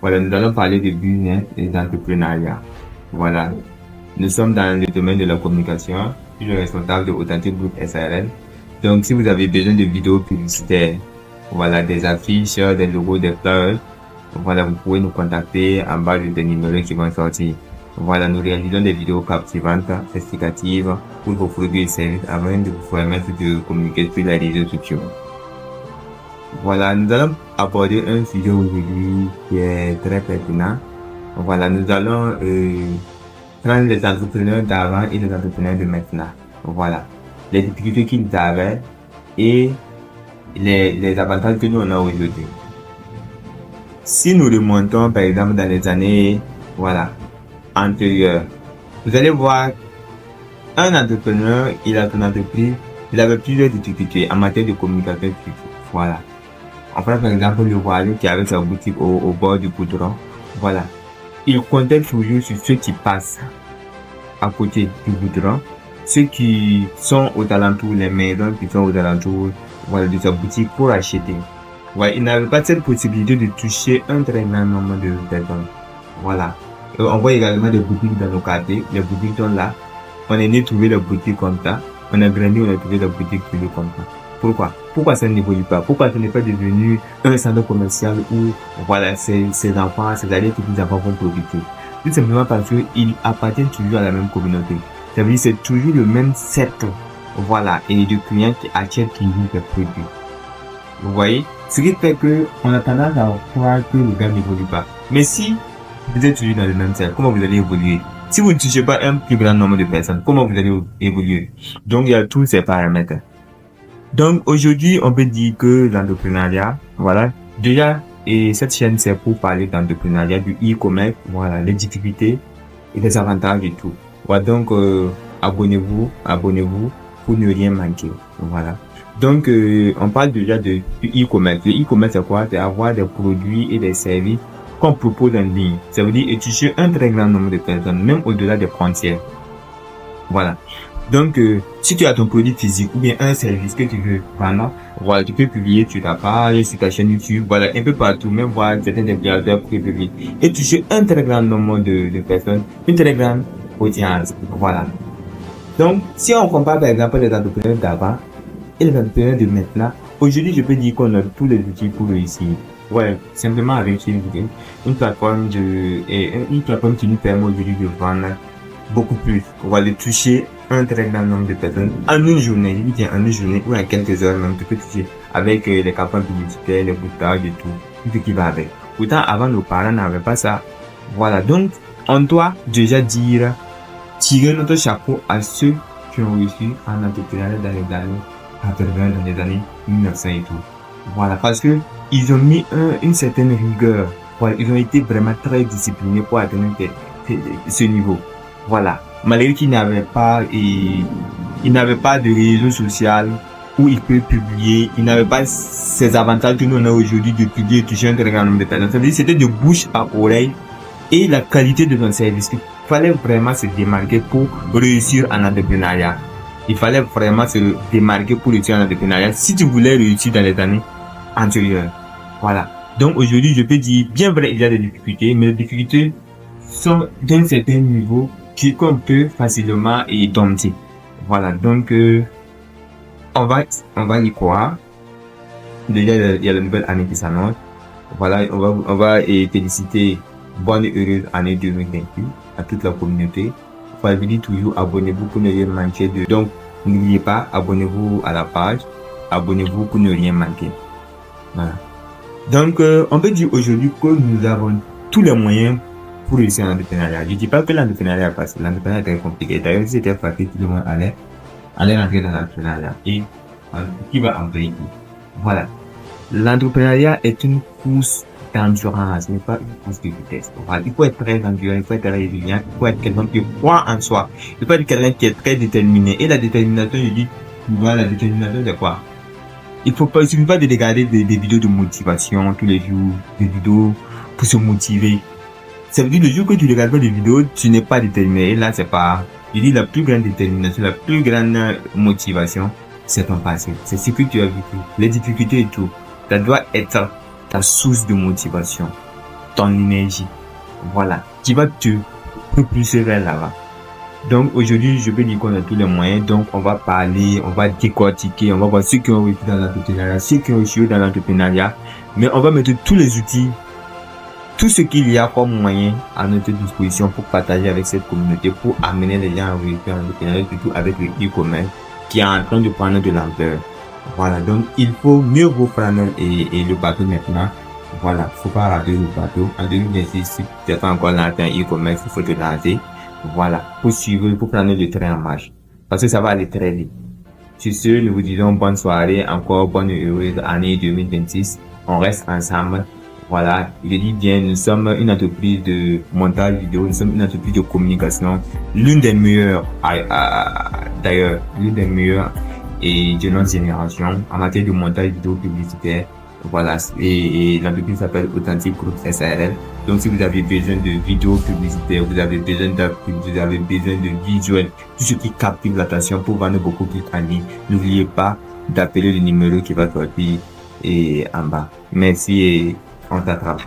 Voilà, nous allons parler de business et d'entrepreneuriat. Voilà, nous sommes dans le domaine de la communication. Je suis le responsable de Authentic Group SARL. Donc, si vous avez besoin de vidéos publicitaires, voilà, des affiches, des logos, des fleurs, voilà, vous pouvez nous contacter en bas des numéros qui vont sortir. Voilà, nous réalisons des vidéos captivantes, explicatives pour vos produits et services afin de vous permettre de communiquer sur les réseaux sociaux. Voilà, nous allons aborder un sujet aujourd'hui qui est très pertinent. Voilà, nous allons prendre les entrepreneurs d'avant et les entrepreneurs de maintenant. Voilà, les difficultés qu'ils avaient et les avantages que nous on a aujourd'hui. Si nous remontons par exemple dans les années antérieures, vous allez voir un entrepreneur, il a son entreprise, il avait plusieurs difficultés en matière de communication. Voilà. On prend par exemple le voisin qui avait sa boutique au bord du goudron. Voilà. Il comptait toujours sur ceux qui passent à côté du goudron, ceux qui sont aux alentours, les maisons qui sont aux alentours, voilà, de sa boutique pour acheter. Voilà. Il n'avait pas cette possibilité de toucher un très grand nombre de personnes. Voilà. On voit également des boutiques dans nos quartiers. Les boutiques sont là. On est né trouver la boutique comme ça. On a grandi, on a trouvé la boutique toujours comme ça. Pourquoi ça n'évolue pas? Pourquoi ce n'est pas devenu un centre commercial où, voilà, ces enfants, ces adultes, ces enfants vont profiter? Tout simplement parce qu'ils appartiennent toujours à la même communauté. Ça veut dire c'est toujours le même set, voilà, et de clients qui achètent toujours des produits. Vous voyez? Ce qui fait que on a tendance à croire que le gars n'évolue pas. Mais si vous êtes toujours dans le même set, comment vous allez évoluer? Si vous ne touchez pas un plus grand nombre de personnes, comment vous allez évoluer? Donc, il y a tous ces paramètres. Donc, aujourd'hui, on peut dire que l'entrepreneuriat, voilà, déjà, et cette chaîne, c'est pour parler d'entrepreneuriat, du e-commerce, voilà, les difficultés et les avantages et tout. Voilà, donc, abonnez-vous pour ne rien manquer. Voilà. Donc, on parle déjà du e-commerce. Le e-commerce, c'est quoi? C'est avoir des produits et des services qu'on propose en ligne. Ça veut dire toucher un très grand nombre de personnes, même au-delà des frontières. Voilà. Donc, si tu as ton produit physique ou bien un service que tu veux vendre, voilà, tu peux publier sur ta page, sur ta chaîne YouTube, voilà, un peu partout, même voir certains influenceurs pour publier et toucher un très grand nombre de personnes, une très grande audience. Voilà. Donc, si on compare par exemple les entrepreneurs d'avant et les entrepreneurs de maintenant, aujourd'hui, je peux dire qu'on a tous les outils pour réussir. Ouais, simplement avec une plateforme qui nous permet aujourd'hui de vendre beaucoup plus. On va les toucher un très grand nombre de personnes en une journée. En une journée ou en quelques heures même, tu peux toucher avec les campagnes publicitaires, les boutages et tout ce qui va avec. Pourtant, avant, nos parents n'avaient pas ça. Voilà, donc, on doit déjà tirer notre chapeau à ceux qui ont réussi en entrepreneuriat dans les années dans les années 1900 et tout. Voilà, parce que ils ont mis une certaine rigueur. Voilà, ils ont été vraiment très disciplinés pour atteindre ce niveau. Voilà. Malgré qu'ils n'avaient pas de réseau social où ils peuvent publier, ils n'avaient pas ces avantages que nous on a aujourd'hui de publier et toucher un très grand nombre de personnes. Ça veut dire c'était de bouche à oreille et la qualité de nos services. Il fallait vraiment se démarquer pour réussir en entrepreneuriat. Il fallait vraiment se démarquer pour réussir en entrepreneuriat si tu voulais réussir dans les années antérieures. Voilà. Donc aujourd'hui, je peux dire, bien vrai, il y a des difficultés, mais les difficultés sont d'un certain niveau qu'on peut facilement et dompter. Voilà. Donc, on va y croire. Déjà, il y a la nouvelle année qui s'annonce. Voilà, on va féliciter bonne et heureuse année 2028 à toute la communauté. Vous dire toujours, abonnez-vous pour ne rien manquer de. Donc, n'oubliez pas, abonnez-vous à la page, abonnez-vous pour ne rien manquer. Voilà. Donc, on peut dire aujourd'hui que nous avons tous les moyens pour réussir en entrepreneuriat. Je dis pas que l'entrepreneuriat est facile, l'entrepreneuriat est très compliqué. D'ailleurs, si c'était facile, tout le monde allait rentrer dans l'entrepreneuriat. Et qui va en payer? Voilà. L'entrepreneuriat est une course d'endurance, ce n'est pas une course de vitesse. Voilà. Il faut être très endurant, il faut être très résilient, il faut être quelqu'un qui croit en soi. Il faut être quelqu'un qui est très déterminé. Et la détermination, je dis, voilà, la détermination, c'est quoi? Il suffit pas de regarder des vidéos de motivation tous les jours, des vidéos pour se motiver. Ça veut dire le jour que tu regardes pas des vidéos, tu n'es pas déterminé. Et là, c'est pas, je dis la plus grande détermination, la plus grande motivation, c'est ton passé. C'est ce que tu as vécu. Les difficultés et tout. Ça doit être ta source de motivation. ton énergie. Voilà, qui va te propulser vers l'avant. Donc aujourd'hui, je peux dire qu'on a tous les moyens. Donc on va parler, on va décortiquer, on va voir ceux qui ont réussi dans l'entrepreneuriat, ceux qui ont réussi dans l'entrepreneuriat. Mais on va mettre tous les outils, tout ce qu'il y a comme moyen à notre disposition pour partager avec cette communauté, pour amener les gens à réussir dans l'entrepreneuriat, surtout avec le e-commerce qui est en train de prendre de l'ampleur. Voilà, donc il faut mieux vaut prendre et le bateau maintenant. Voilà, faut pas rater le bateau. En 2026, si tu n'as pas encore lancé un e-commerce, il faut te lancer. Voilà, pour suivre, pour prendre le train en marche. Parce que ça va aller très vite. Sur ce, nous vous disons bonne soirée, encore bonne et heureuse année 2026. On reste ensemble. Voilà, je dis bien, nous sommes une entreprise de montage vidéo, nous sommes une entreprise de communication, l'une des meilleures, d'ailleurs, l'une des meilleures et de notre génération en matière de montage vidéo publicitaire. Voilà, et l'entreprise s'appelle Authentic Group SARL. Donc, si vous avez besoin de vidéos publicitaires, vous avez besoin de visuels, tout ce qui captive l'attention pour vendre beaucoup plus en ligne, n'oubliez pas d'appeler le numéro qui va sortir et en bas. Merci et on t'attrape.